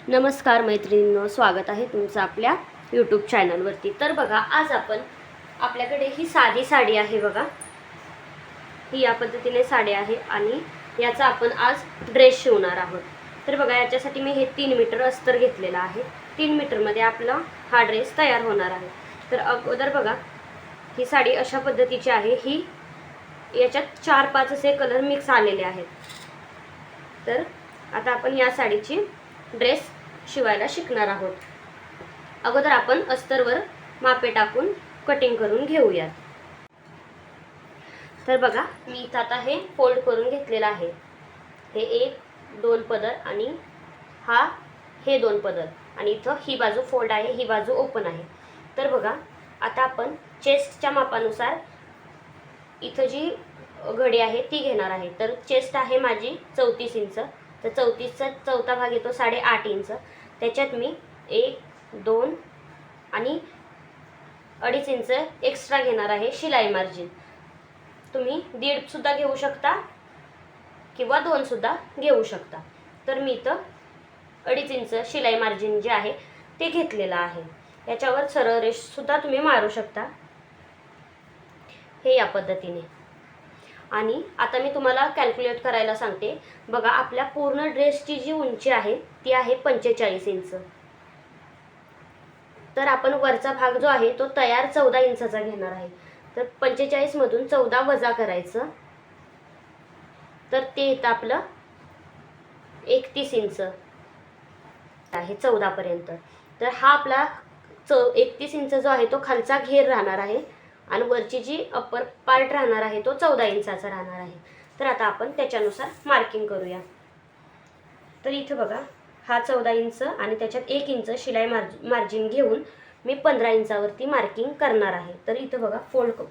नमस्कार मैत्रिणींनो, स्वागत आहे तुमचं आपल्या यूट्यूब चॅनलवरती। तर बघा, आज आपण आपल्याकडे ही साधी साडी आहे बघा, ही या पद्धतीने साडी आहे आणि याचा आपण आज ड्रेस शिवणार आहोत। तर बघा, याच्यासाठी मी हे 3 मीटर अस्तर घेतलेला आहे। 3 मीटरमध्ये आपला हा ड्रेस तयार होणार आहे। तर अगोदर बघा, ही साडी अशा पद्धतीची आहे। ही याच्यात 4-5 असे कलर मिक्स आलेले आहेत। तर आता आपण या साडीची ड्रेस शिवायला शिकणार आहोत। अगोदर आपण अस्तरवर मापे टाकून कटिंग करून घेऊयात। तर बघा, मी इथं आता हे फोल्ड करून घेतलेलं आहे। हे 1-2 पदर आणि हे 2 पदर आणि इथं ही बाजू फोल्ड आहे, ही बाजू ओपन आहे। तर बघा, आता आपण चेस्टच्या मापानुसार इथं जी घडी आहे ती घेणार आहे। तर चेस्ट आहे माझी 34 इंच, तर 34चा चौथा भाग येतो 8.5 इंच। त्याच्यात मी 1-2 आणि 2.5 इंच एक्स्ट्रा घेणार आहे शिलाई मार्जिन। तुम्ही 1.5 सुद्धा घेऊ शकता किंवा 2 सुद्धा घेऊ शकता। तर मी इथं 2.5 इंच शिलाई मार्जिन जे आहे ते घेतलेलं आहे। याच्यावर सरळ रेष सुद्धा तुम्ही मारू शकता, हे या पद्धतीने। आणि आता मी तुम्हाला कॅल्क्युलेट करायला सांगते। बघा, आपल्या पूर्ण ड्रेसची जी उंची आहे ती आहे 45 इंच। तर आपण वरचा भाग जो आहे तो तयार 14 इंचाचा घेणार आहे। तर 45 मधून 14 वजा करायचं, तर ते येतं आपलं 31 इंच आहे 14 पर्यंत। तर हा आपला 31 इंच जो आहे तो खालचा घेर राहणार आहे आणि वरची जी अप्पर पार्ट राहणार आहे तो 14 इंचाचा राहणार आहे। तर आता आपण त्याच्यानुसार मार्किंग करूया। तर इथं बघा, हा 14 इंच आणि त्याच्यात 1 इंच शिलाई मार्जिन घेऊन मी 15 इंचावरती मार्किंग करणार आहे। तर इथं बघा,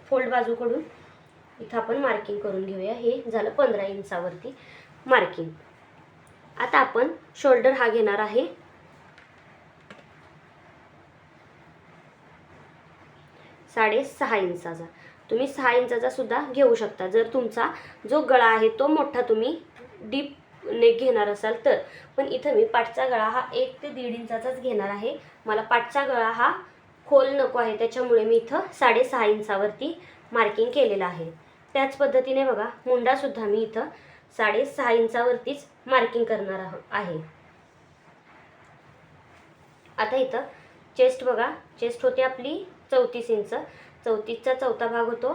फोल्ड बाजूकडून इथं आपण मार्किंग करून घेऊया। हे झालं 15 इंचावरती मार्किंग। आता आपण शोल्डर हा घेणार आहे 6.5 इंचाचा। तुम्ही 6 इंचाचा सुद्धा घेऊ शकता जर तुमचा जो गळा आहे तो मोठा तुम्ही डीप नेक घेणार असाल तर। पण इथं मी पाठचा गळा हा 1 ते 1.5 इंचाचाच घेणार आहे। मला पाठचा गळा हा खोल नको आहे, त्याच्यामुळे मी इथं 6.5 इंचावरती मार्किंग केलेलं आहे। त्याच पद्धतीने बघा, मुंडा सुद्धा मी इथं 6.5 इंचावरतीच मार्किंग करणार आहे। आता इथं चेस्ट बघा, चेस्ट होते आपली 34 इंच। 34चा चौथा भाग होतो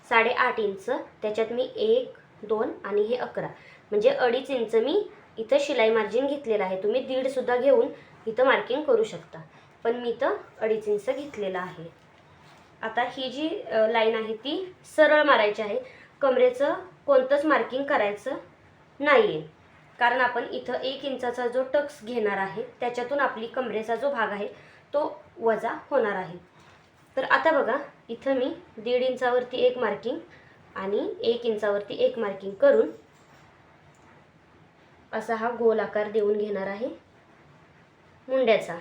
8.5 इंच। त्याच्यात मी 1-2 आणि हे 11 म्हणजे 2.5 इंच मी इथं शिलाई मार्जिन घेतलेलं आहे। तुम्ही 1.5 सुद्धा घेऊन इथं मार्किंग करू शकता, पण मी इथं 2.5 इंच घेतलेलं आहे। आता ही जी लाईन आहे ती सरळ मारायची आहे, कमरेचं कोणतंच मार्किंग करायचं नाहीये। कारण आपण इथं 1 इंचाचा जो टक्स घेणार आहे त्याच्यातून आपली कमरेचा जो भाग आहे तो वजा होणार आहे। तर आता बघा, इथं मी 1.5 इंचावरती 1 मार्किंग आणि 1 इंचावरती 1 मार्किंग करून असा हा गोल आकार देऊन घेणार आहे मुंड्याचा।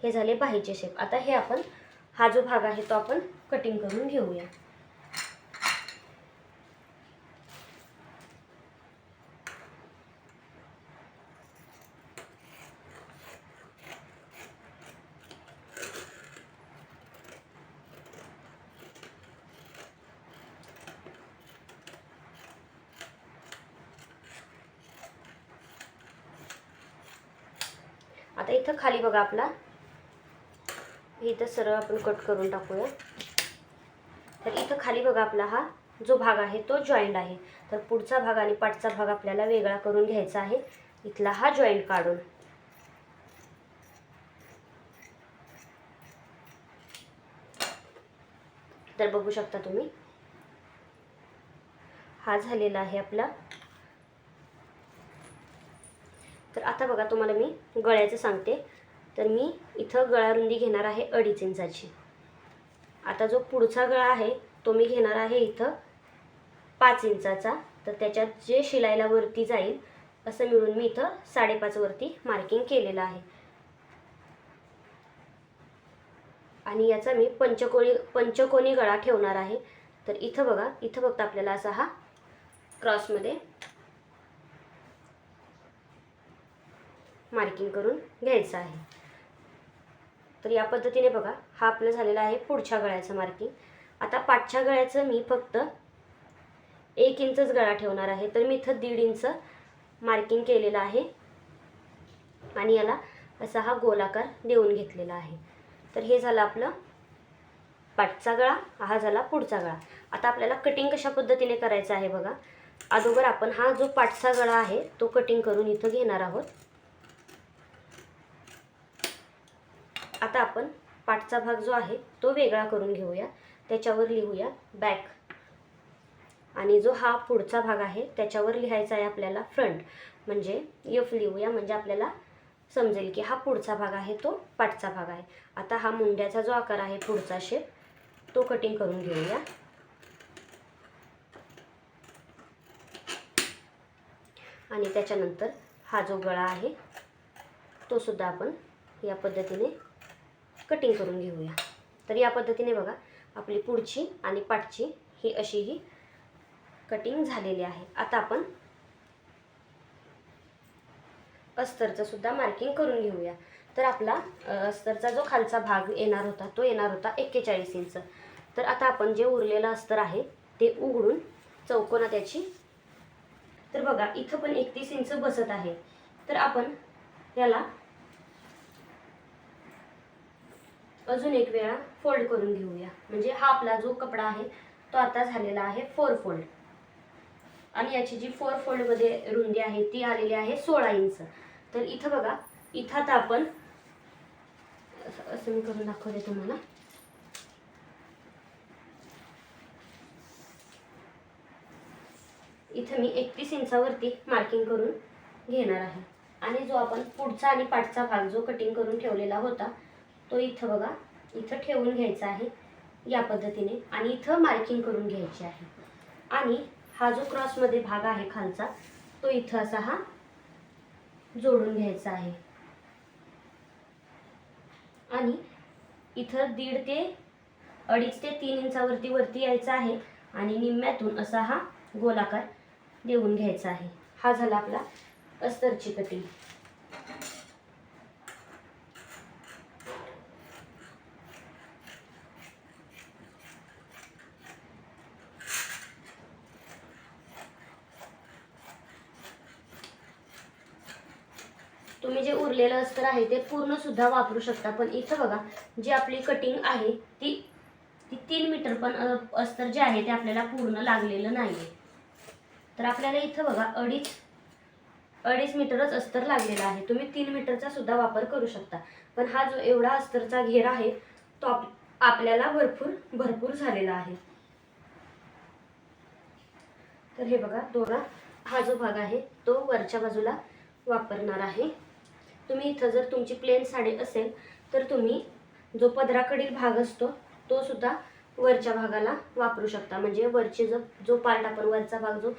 हे झाले बाहीचे शेप। आता हे आपण हा जो भाग आहे तो आपण कटिंग करून घेऊया। आता इथं खाली बघा, आपला इथं सरळ आपण कट करून टाकूया। तर इथं खाली बघा, आपला हा जो भाग आहे तो जॉईंट आहे। तर पुढचा भाग आणि पाठचा भाग आपल्याला वेगळा करून घ्यायचा आहे, इथला हा जॉईंट काढून। तर बघू शकता तुम्ही, हा झालेला आहे आपला। तर आता बघा, तुम्हाला मी गळ्याचं सांगते। तर मी इथं गळा रुंदी घेणार आहे 2.5 इंचाची। आता जो पुढचा गळा आहे तो मी घेणार आहे इथं 5 इंचाचा। तर त्याच्यात जे शिलाईला वरती जाईल असं मिळून मी इथं 5.5 वरती मार्किंग केलेलं आहे। आणि याचा मी पंचकोनी गळा ठेवणार आहे। तर इथं बघा, इथं फक्त आपल्याला असा हा क्रॉसमध्ये मार्किंग करून घ्यायचं आहे. तर या पद्धतीने बघा हा आपलं झालेला आहे पुढच्या गळ्याचं मार्किंग. आता पाठच्या गळ्याचं मी फक्त 1 इंचच गळा ठेवणार आहे. तर मी इथं 1.5 इंच मार्किंग केलेलं आहे आणि याला असा हा गोलाकार देऊन घेतलेला आहे. तर हे झालं आपलं पाठचा गळा, हा झाला पुढचा गळा. आता आपल्याला कटिंग कशा पद्धतीने करायचं आहे बघा. अगोदर आपण हा जो पाठचा गळा आहे तो कटिंग करून इथं घेणार आहोत. आता आपण पाठचा भाग जो आहे तो वेगळा करून घेऊया. त्याच्यावर लिहूया बॅक आणि जो हा पुढचा भाग आहे त्याच्यावर लिहायचा आहे आपल्याला फ्रंट, म्हणजे एफ लिहूया, म्हणजे आपल्याला समजेल की हा पुढचा भाग आहे तो पाठचा भाग आहे. आता हा मुंड्याचा जो आकार आहे पुढचा शेप तो कटिंग करून घेऊया. आणि त्याच्यानंतर हा जो गळा आहे तो सुद्धा आपण या पद्धतीने कटिंग करून घेऊया. तर या पद्धतीने बघा आपली पुढची आणि पाठची ही अशी ही कटिंग झालेली आहे. आता आपण अस्तरचं सुद्धा मार्किंग करून घेऊया. तर आपला अस्तरचा जो खालचा भाग येणार होता तो येणार होता 41 इंच. तर आता आपण जे उरलेलं अस्तर आहे ते उघडून चौकोनात त्याची, तर बघा इथं पण 31 इंच बसत आहे. तर आपण याला अजून एक वेळा फोल्ड करून घेऊया. म्हणजे हा आपला जो कपडा आहे तो आता झालेला आहे 4 फोल्ड आणि याची जी 4 फोल्डमध्ये रुंदी आहे ती आलेली आहे 16 इंच. तर इथं बघा इथं आता आपण असं मी करून दाखवते तुम्हाला. इथं मी 31 इंचावरती मार्किंग करून घेणार आहे आणि जो आपण पुढचा आणि पाठचा भाग जो कटिंग करून ठेवलेला होता तो इथं बघा इथं ठेवून घ्यायचा आहे या पद्धतीने आणि इथं मार्किंग करून घ्यायची आहे. आणि हा जो क्रॉसमध्ये भाग आहे खालचा तो इथं असा हा जोडून घ्यायचा आहे आणि इथं 1.5 ते 2.5 ते 3 इंचावरती वरती यायचं आहे आणि निम्म्यातून असा हा गोलाकार देऊन घ्यायचा आहे. हा झाला आपला अस्तरची कटिंग. तुम्ही जे उरलेलं अस्तर आहे ते पूर्ण सुद्धा वापरू शकता. पण इथं बघा जी आपली कटिंग आहे ती 3 मीटर पण अस्तर जे आहे ते आपल्याला पूर्ण लागलेलं नाहीये. तर आपल्याला इथं बघा 2.5 मीटरच अस्तर लागलेलं आहे. तुम्ही 3 मीटरचा सुद्धा वापर करू शकता. पण हा जो एवढा अस्तरचा घेर आहे तो आपल्याला भरपूर झालेला आहे. तर हे बघा दोघा हा जो भाग आहे तो वरच्या बाजूला वापरणार आहे. तुम्ही इथं जर तुमची प्लेन साडी असेल तर तुम्ही जो पदराकडील भाग असतो तो सुद्धा वरच्या भागाला वापरू शकता. म्हणजे वरचे जो पार्ट आपण वरचा भाग जो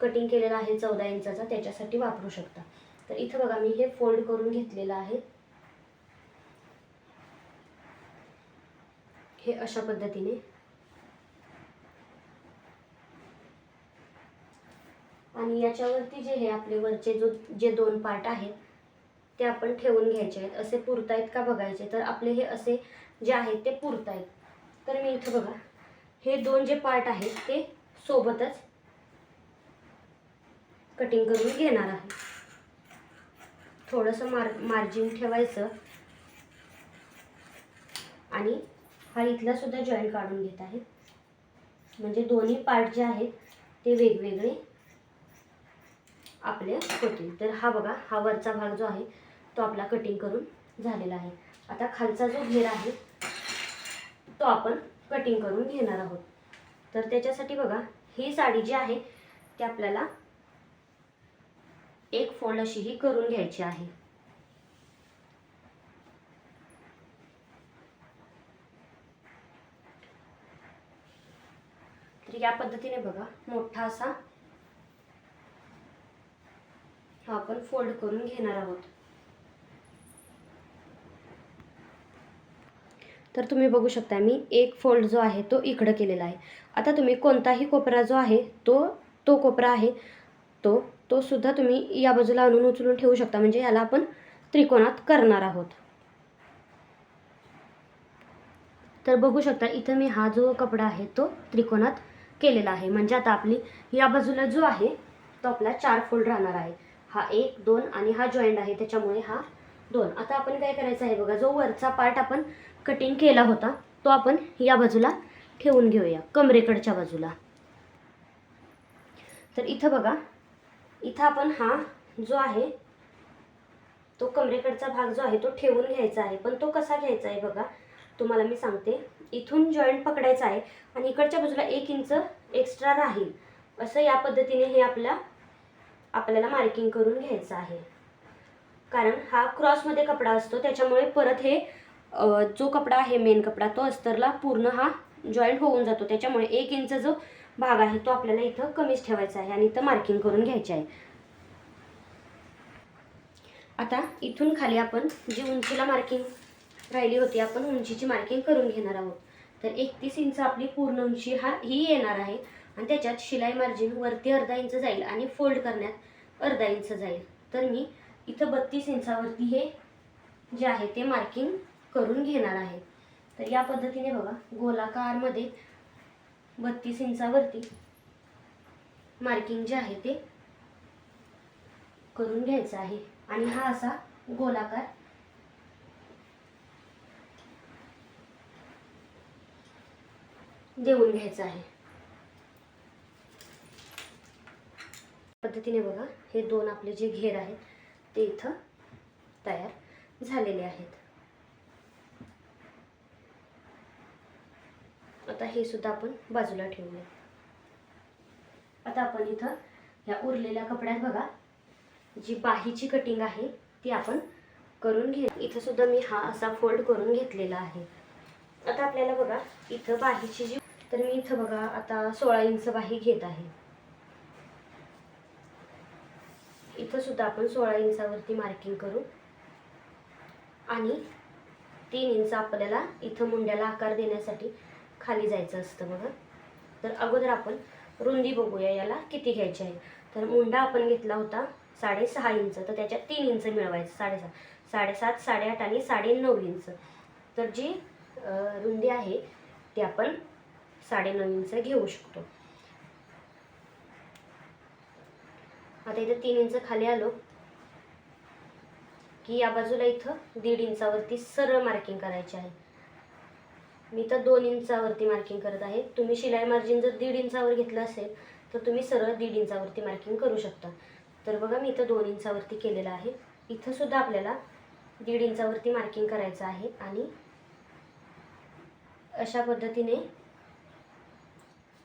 कटिंग केलेला आहे 14 इंचाचा त्याच्यासाठी वापरू शकता. तर इथं बघा मी हे फोल्ड करून घेतलेलं आहे. हे अशा पद्धतीने आणि याच्यावरती जे हे आपले वरचे जे 2 पार्ट आहेत ते आपण ठेवून घ्यायचे आहेत. असे पुरतायत का बघायचे. तर आपले हे असे जे आहेत ते पुरतायत. तर मी इथं बघा हे 2 जे पार्ट आहेत ते सोबतच कटिंग करून घेणार आहे. थोडंसं मार्जिन ठेवायचं आणि हा इथला सुद्धा जॉईंट काढून घेत आहे. म्हणजे दोन्ही पार्ट जे आहेत ते वेगवेगळे आपले होतील. तर हा बघा हा वरचा भाग जो आहे तो आपला कटिंग करून झालेला आहे. आता खालचा जो घेर आहे तो आपण कटिंग करून घेणार आहोत. तर त्याच्यासाठी बघा ही साडी जी आहे ती आपल्याला एक फोल्ड अशी ही करून घ्यायची आहे. तर या पद्धतीने बघा मोठा असा हा आपण फोल्ड करून घेणार आहोत. तर तुम्ही बघू शकता मी एक फोल्ड जो आहे तो इकडं केलेला आहे. आता तुम्ही कोणताही कोपरा जो आहे तो कोपरा आहे तो सुद्धा तुम्ही या बाजूला आणून उचलून ठेवू शकता. म्हणजे याला आपण त्रिकोणात करणार आहोत. तर बघू शकता इथं मी हा जो कपडा आहे तो त्रिकोणात केलेला आहे. म्हणजे आता आपली या बाजूला जो आहे तो आपला 4 फोल्ड राहणार आहे. हा 1 2 आणि हा जॉईंट आहे त्याच्यामुळे हा 2. आता आपण काय करायचं आहे बघा, जो वरचा पार्ट आपण कटिंग केला होता तो आपण या बाजूला ठेवून घेऊया, कमरेकडच्या बाजूला. तर इथं बघा, इथं आपण हा जो आहे तो कमरेकडचा भाग जो आहे तो ठेवून घ्यायचा आहे. पण तो कसा घ्यायचा आहे बघा, तुम्हाला मी सांगते. इथून जॉईंट पकडायचा आहे आणि इकडच्या बाजूला 1 इंच एक्स्ट्रा राहील असं या पद्धतीने हे आपल्याला मार्किंग करून घ्यायचं आहे. कारण हा क्रॉसमध्ये कपडा असतो त्याच्यामुळे परत हे जो कपडा आहे मेन कपडा तो अस्तरला पूर्ण हा जॉईंट होऊन जातो. त्याच्यामुळे 1 इंच जो भाग आहे तो आपल्याला इथं कमीच ठेवायचा आहे आणि इथं मार्किंग करून घ्यायची आहे. आता इथून खाली आपण जी उंचीला मार्किंग राहिली होती आपण उंचीची मार्किंग करून घेणार आहोत. तर 31 इंच आपली पूर्ण उंची ही येणार आहे आणि त्याच्यात शिलाई मार्जिन वरती अर्धा इंच जाईल आणि फोल्ड करण्यात अर्धा इंच जाईल. तर मी इथं 32 इंचावरती हे जे आहे ते मार्किंग करून घेणार आहे. तर या पद्धतीने बघा गोलाकारमध्ये 32 इंचावरती मार्किंग जे आहे ते करून घ्यायचं आहे आणि हा असा गोलाकार देऊन घ्यायचा आहे. पद्धतीने बघा हे 2 आपले जे घेर आहेत ते इथं तयार झालेले आहेत. आता हे सुद्धा आपण बाजूला ठेवूया. आता आपण इथं या उरलेल्या कपड्यात बघा जी बाहीची कटिंग आहे ती आपण करून घे. इथं सुद्धा मी हा असा फोल्ड करून घेतलेला आहे. आता आपल्याला बघा इथं बाहीची जी, तर मी इथं बघा आता 16 इंच बाही घेत आहे. इथं सुद्धा आपण 16 इंचावरती मार्किंग करू आणि 3 इंच आपल्याला इथं मुंड्याला आकार देण्यासाठी खाली जायचं असतं बघा. तर अगोदर आपण रुंदी बघूया याला किती घ्यायची आहे. तर मुंडा आपण घेतला होता 6.5 इंच, तर त्याच्यात 3 इंच मिळवायचं. 6.5 7.5 8.5 आणि 9.5 इंच. तर जी रुंदी आहे ती आपण 9.5 इंच घेऊ शकतो. आता इथं 3 इंच खाली आलो की या बाजूला इथं 1.5 इंचावरती सरळ मार्किंग करायची आहे. मी तर 2 इंचावरती मार्किंग करत आहे. तुम्ही शिलाई मार्जिन जर 1.5 इंचावर घेतलं असेल तर तुम्ही सरळ 1.5 इंचावरती मार्किंग करू शकता. तर बघा मी इथं 2 इंचावरती केलेलं आहे. इथं सुद्धा आपल्याला 1.5 इंचावरती मार्किंग करायचं आहे आणि अशा पद्धतीने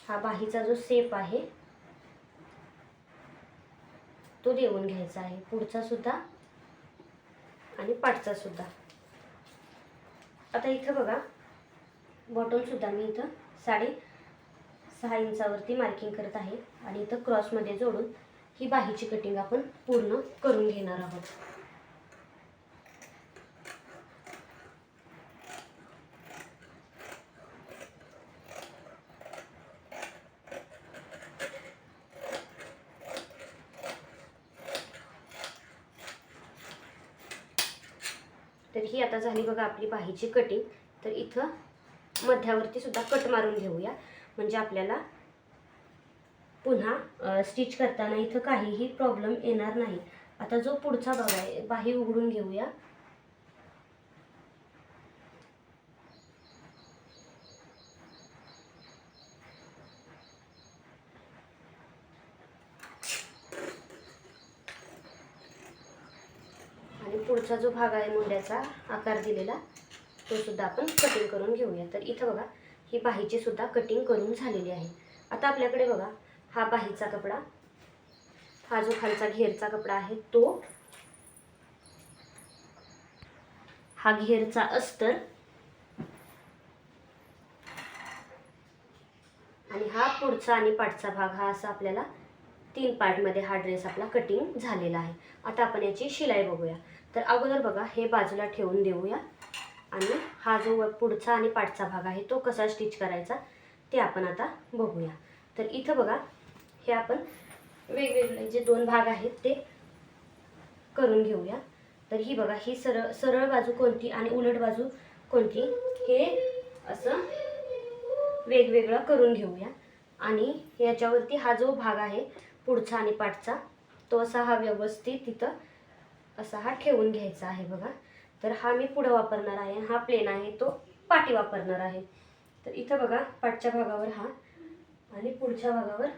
हा बाहीचा जो शेप आहे तो देऊन घ्यायचा आहे, पुढचा सुद्धा आणि पाठचा सुद्धा. आता इथं बघा बॉटम सुद्धा मी इथं 6.5 इंचावरती मार्किंग करत आहे आणि इथं क्रॉसमध्ये जोडून ही बाहीची कटिंग आपण पूर्ण करून घेणार आहोत. तर ही आता झाली बघा आपली बाहीची कटिंग. तर इथं मध्यावरती सुद्धा कट मारून घेऊया म्हणजे आपल्याला पुन्हा स्टिच करताना इथं काहीही प्रॉब्लेम येणार नाही. आता जो पुढचा भाग आहे बाही उघडून घेऊया. आणि पुढचा जो भाग आहे मुंड्याचा आकार दिलेला तो सुद्धा आपण कटिंग करून घेऊया. तर इथं बघा ही बाहीची सुद्धा कटिंग करून झालेली आहे. आता आपल्याकडे बघा हा बाहीचा कपडा, हा जो खालचा घेरचा कपडा आहे तो, हा घेरचा अस्तर आणि हा पुढचा आणि पाठचा भाग, हा असा आपल्याला 3 पार्टमध्ये हा ड्रेस आपला कटिंग झालेला आहे. आता आपण याची शिलाई बघूया. तर अगोदर बघा हे बाजूला ठेवून देऊया आणि हा जो पुढचा आणि पाठचा भाग आहे तो कसा स्टिच करायचा ते आपण आता बघूया. तर इथं बघा हे आपण वेगवेगळे जे 2 भाग आहेत ते करून घेऊया. तर ही बघा, ही सरळ बाजू कोणती आणि उलट बाजू कोणती हे असं वेगवेगळं करून घेऊया. आणि याच्यावरती हा जो भाग आहे पुढचा आणि पाठचा, तो असा हा व्यवस्थित तिथं असा हा ठेवून घ्यायचा आहे बघा. तर हा मी पुढं वापरणार आहे, हा प्लेन आहे तो पाठी वापरणार आहे. तर इथं बघा पाठच्या भागावर हा आणि पुढच्या भागावर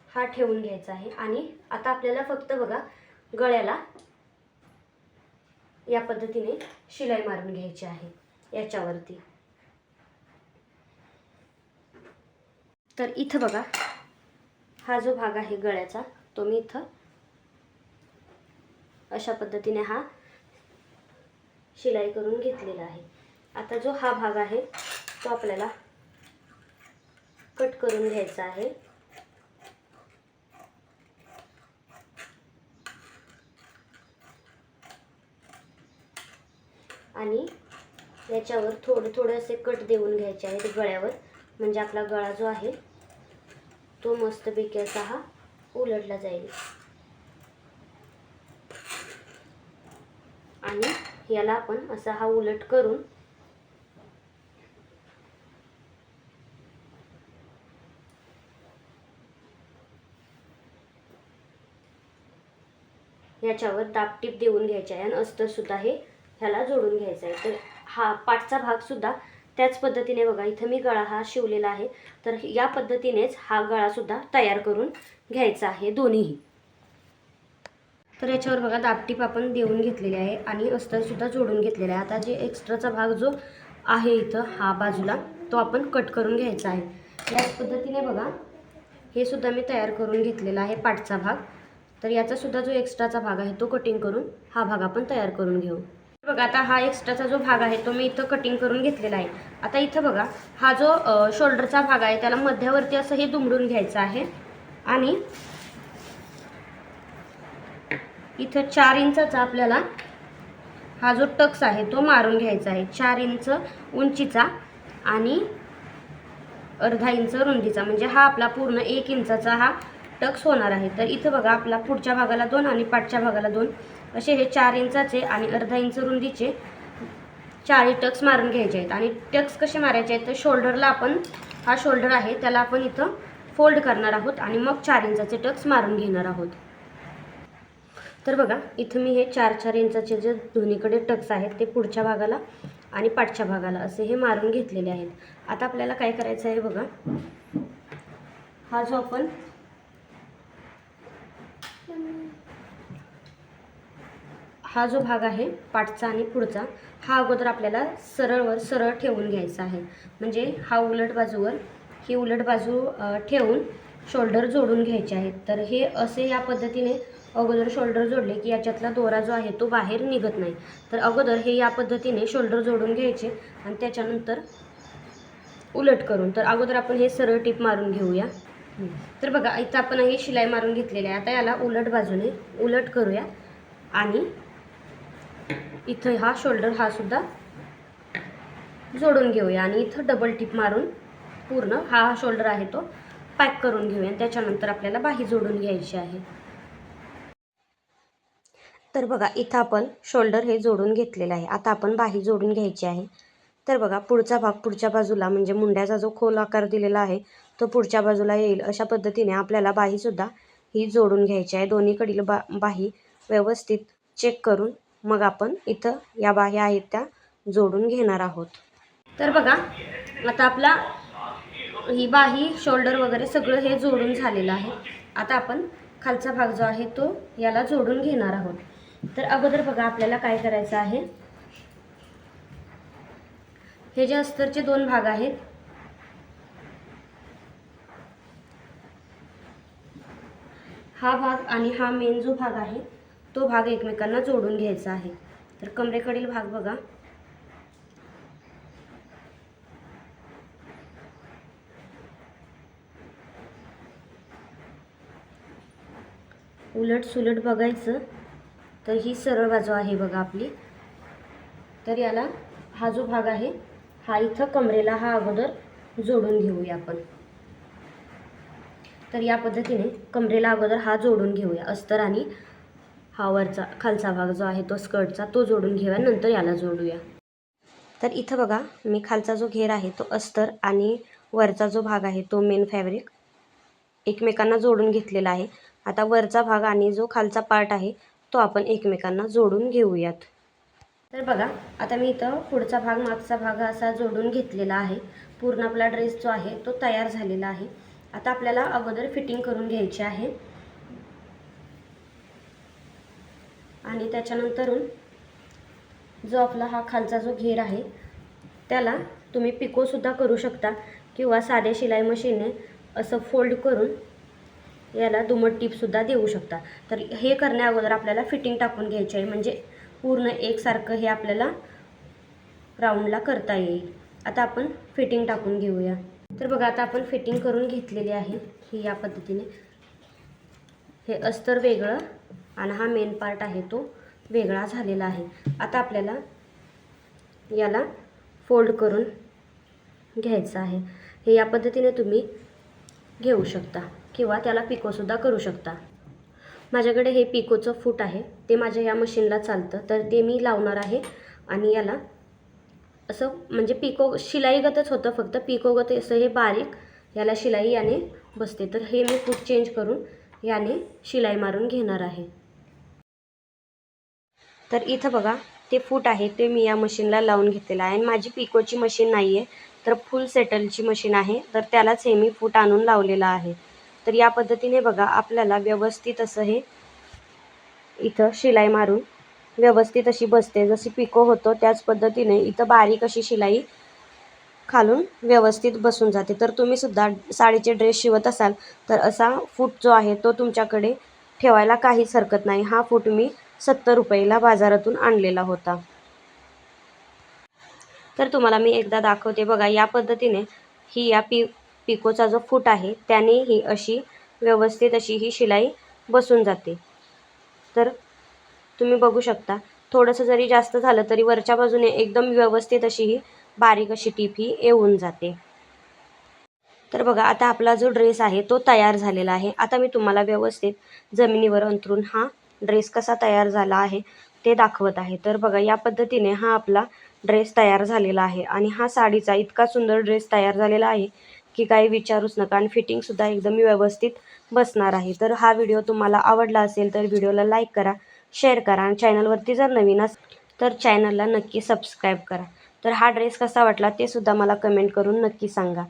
हा ठेवून घ्यायचा आहे. आणि आता आपल्याला फक्त बघा गळ्याला या पद्धतीने शिलाई मारून घ्यायची आहे याच्यावरती. तर इथं बघा हा जो भाग आहे गळ्याचा तो मी इथं अशा पद्धतीने हा शिलाई करून घेतलेला आहे. आता जो हा भाग आहे तो आपल्याला कट करून घ्यायचा आहे. आणि याच्यावर थोडे असे कट देऊन घ्यायचे आहेत गळ्यावर, म्हणजे आपला गळा जो आहे तो मस्तपैकी असा हा उलटला जाईल. आणि याला आपण असा हा उलट करून याच्यावर दाबटीप देऊन घ्यायचे आहे आणि अस्तर सुद्धा हे ह्याला जोडून घ्यायचं आहे. तर हा पाठचा भाग सुद्धा त्याच पद्धतीने बघा, इथं मी गळा हा शिवलेला आहे, तर या पद्धतीनेच हा गळा सुद्धा तयार करून घ्यायचा आहे दोन्हीही. तर याच्यावर बघा दाबटीप आपण देऊन घेतलेली आहे आणि अस्तर सुद्धा जोडून घेतलेला आहे. आता जे एक्स्ट्राचा भाग जो आहे इथं हा बाजूला तो आपण कट करून घ्यायचा आहे. याच पद्धतीने बघा हे सुद्धा मी तयार करून घेतलेला आहे पाठचा भाग. तर याचा सुद्धा जो एक्स्ट्राचा भाग आहे तो कटिंग करून हा भाग आपण तयार करून घेऊ. बघा आता हा एक्स्ट्राचा जो भाग आहे तो मी इथं कटिंग करून घेतलेला आहे. आता इथं बघा हा जो शोल्डरचा भाग आहे त्याला मध्यावरती असं हे दुमडून घ्यायचं आहे. आणि इथं 4 इंचाचा आपल्याला हा जो टक्स आहे तो मारून घ्यायचा आहे. 4 इंच उंचीचा आणि अर्धा इंच रुंदीचा, म्हणजे हा आपला पूर्ण 1 इंचाचा हा टक्स होणार आहे. तर इथं बघा आपला पुढच्या भागाला 2 आणि पाठच्या भागाला 2 असे हे 4 इंचाचे आणि अर्धा इंच रुंदीचे 4 टक्स मारून घ्यायचे आहेत. आणि टक्स कसे मारायचे आहेत तर शोल्डरला आपण, हा शोल्डर आहे त्याला आपण इथं फोल्ड करणार आहोत आणि मग 4 इंचाचे टक्स मारून घेणार आहोत. तर बघा इथं मी हे 4-4 इंचाचे जे दोन्हीकडे टक्स आहेत ते पुढच्या भागाला आणि पाठच्या भागाला असे हे मारून घेतलेले आहेत. आता आपल्याला काय करायचं आहे बघा, हा जो भाग आहे पाठचा आणि पुढचा हा अगोदर आपल्याला सरळ ठेवून घ्यायचा आहे. म्हणजे हा उलट बाजूवर ही उलट बाजू ठेवून शोल्डर जोडून घ्यायचे आहेत. तर हे असे या पद्धतीने अगोदर शोल्डर जोडले की याच्यातला दोरा जो आहे तो बाहेर निघत नाही. तर अगोदर हे या पद्धतीने शोल्डर जोडून घ्यायचे आणि त्याच्यानंतर उलट करून, तर अगोदर आपण हे सरळ टीप मारून घेऊया. तर बघा इथं आपण ही शिलाई मारून घेतलेली आहे. आता याला उलट बाजूने उलट करूया आणि इथं हा शोल्डर हा सुद्धा जोडून घेऊया आणि इथं डबल टिप मारून पूर्ण हा शोल्डर आहे तो पॅक करून घेऊया. आणि त्याच्यानंतर आपल्याला बाही जोडून घ्यायची आहे. तर बघा इथं आपण शोल्डर हे जोडून घेतलेलं आहे. आता आपण बाही जोडून घ्यायची आहे. तर बघा पुढचा भाग पुढच्या बाजूला, म्हणजे मुंड्याचा जो खोल आकार दिलेला आहे तो पुढच्या बाजूला येईल अशा पद्धतीने आपल्याला बाहीसुद्धा ही जोडून घ्यायची आहे. दोन्हीकडील बाही व्यवस्थित चेक करून मग आपण इथं या बाही आहेत त्या जोडून घेणार आहोत. तर बघा आता आपला ही बाही शोल्डर वगैरे सगळं हे जोडून झालेलं आहे. आता आपण खालचा भाग जो आहे तो याला जोडून घेणार आहोत. तर अगोदर बघा आपल्याला काय करायचं आहे, हे जे अस्तरचे 2 भाग आहेत हा भाग आणि हा मेन जो भाग आहे तो भाग एकमेकांना जोडून घ्यायचा आहे. तर कमरेकडील भाग बघा उलट सुलट बघायचं. तर ही सरळ बाजू आहे बघा आपली. तर याला हा जो भाग आहे हा इथं कमरेला हा अगोदर जोडून घेऊया आपण. तर या पद्धतीने कमरेला अगोदर हा जोडून घेऊया अस्तर आणि हा वरचा खालचा भाग जो आहे तो स्कर्टचा तो जोडून घेऊया, नंतर याला जोडूया. तर इथं बघा मी खालचा जो घेर आहे तो अस्तर आणि वरचा जो भाग आहे तो मेन फॅब्रिक एकमेकांना जोडून घेतलेला आहे. आता वरचा भाग आणि जो खालचा पार्ट आहे तो आपण एकमेकांना जोडून घेऊयात. तर बघा आता मी इथं पुढचा भाग मागचा भाग असा जोडून घेतलेला आहे. पूर्ण आपला ड्रेस जो आहे तो तयार झालेला आहे. आता आपल्याला अगोदर फिटिंग करून घ्यायची आहे आणि त्याच्यानंतरून जो आपला हा खालचा जो घेर आहे त्याला तुम्ही पिकोसुद्धा करू शकता किंवा साधे शिलाई मशीनने असं फोल्ड करून याला दुमट टीपसुद्धा देऊ शकता. तर हे करण्या अगोदर आपल्याला फिटिंग टाकून घ्यायची आहे, म्हणजे पूर्ण एकसारखं हे आपल्याला राऊंडला करता येईल. आता आपण फिटिंग टाकून घेऊया. तर बघा आता आपण फिटिंग करून घेतलेली आहे ही या पद्धतीने. हे अस्तर वेगळं आणि हा मेन पार्ट आहे तो वेगळा झालेला आहे. आता आपल्याला याला फोल्ड करून घ्यायचं आहे. हे या पद्धतीने तुम्ही घेऊ शकता किंवा त्याला पिकोसुद्धा करू शकता. माझ्याकडे हे पिकोचं फूट आहे, ते माझ्या या मशीनला चालतं, तर ते मी लावणार आहे आणि याला असं म्हणजे पिको शिलाईगतच होतं, फक्त पिकोगत असं हे बारीक याला शिलाई याने बसते. तर हे मी फूट चेंज करून याने शिलाई मारून घेणार आहे. तर इथं बघा ते फूट आहे ते मी या मशीनला लावून घेतलेलं आहे आणि माझी पिकोची मशीन नाही आहे, तर फुल सेटलची मशीन आहे, तर त्यालाच हे मी फूट आणून लावलेलं आहे. तर या पद्धतीने बघा आपल्याला व्यवस्थित असं हे इथं शिलाई मारून व्यवस्थित अशी बसते. जशी पिको होतो त्याच पद्धतीने इथं बारीक अशी शिलाई खालून व्यवस्थित बसून जाते. तर तुम्हीसुद्धा साडीचे ड्रेस शिवत असाल तर असा फूट जो आहे तो तुमच्याकडे ठेवायला काहीच हरकत नाही. हा फूट मी 70 रुपयाला बाजारातून आणलेला होता. तर तुम्हाला मी एकदा दाखवते बघा. या पद्धतीने ही या पिकोचा जो फूट आहे त्याने ही अशी व्यवस्थित अशी ही शिलाई बसून जाते. तर तुम्ही बघू शकता थोडंसं जरी जास्त झालं तरी वरच्या बाजूने एकदम व्यवस्थित अशी ही बारीक अशी टीप ही येऊन जाते. तर बघा आता आपला जो ड्रेस आहे तो तयार झालेला आहे. आता मी तुम्हाला व्यवस्थित जमिनीवर अंथरून हा ड्रेस कसा तयार झाला आहे ते दाखवत आहे. तर बघा या पद्धतीने हा आपला ड्रेस तयार झालेला आहे आणि हा साडीचा इतका सुंदर ड्रेस तयार झालेला आहे की काही विचारूच नका आणि फिटिंगसुद्धा एकदम व्यवस्थित बसणार आहे. तर हा व्हिडिओ तुम्हाला आवडला असेल तर व्हिडिओला लाईक करा, शेअर करा आणि चॅनलवरती जर नवीन असेल तर चॅनलला नक्की सबस्क्राईब करा. तर हा ड्रेस कसा वाटला ते सुद्धा मला कमेंट करून नक्की सांगा.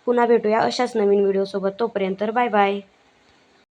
पुन्हा भेटूया अशाच नवीन व्हिडिओसोबत. तोपर्यंत बाय बाय.